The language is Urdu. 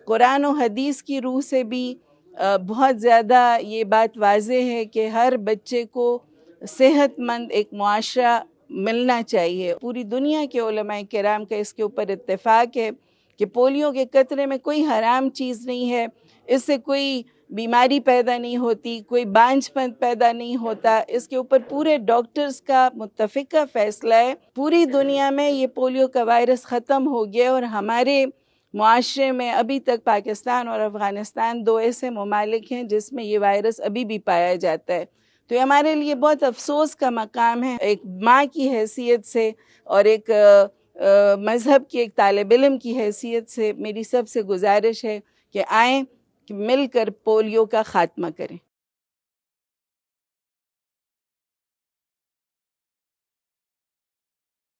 قرآن و حدیث کی روح سے بھی بہت زیادہ یہ بات واضح ہے کہ ہر بچے کو صحت مند ایک معاشرہ ملنا چاہیے۔ پوری دنیا کے علماء کرام کا اس کے اوپر اتفاق ہے کہ پولیو کے قطرے میں کوئی حرام چیز نہیں ہے، اس سے کوئی بیماری پیدا نہیں ہوتی، کوئی بانجھ پن پیدا نہیں ہوتا۔ اس کے اوپر پورے ڈاکٹرز کا متفقہ فیصلہ ہے۔ پوری دنیا میں یہ پولیو کا وائرس ختم ہو گیا، اور ہمارے معاشرے میں ابھی تک پاکستان اور افغانستان دو ایسے ممالک ہیں جس میں یہ وائرس ابھی بھی پایا جاتا ہے۔ تو یہ ہمارے لیے بہت افسوس کا مقام ہے۔ ایک ماں کی حیثیت سے اور ایک مذہب کی ایک طالب علم کی حیثیت سے میری سب سے گزارش ہے کہ آئیں کہ مل کر پولیو کا خاتمہ کریں۔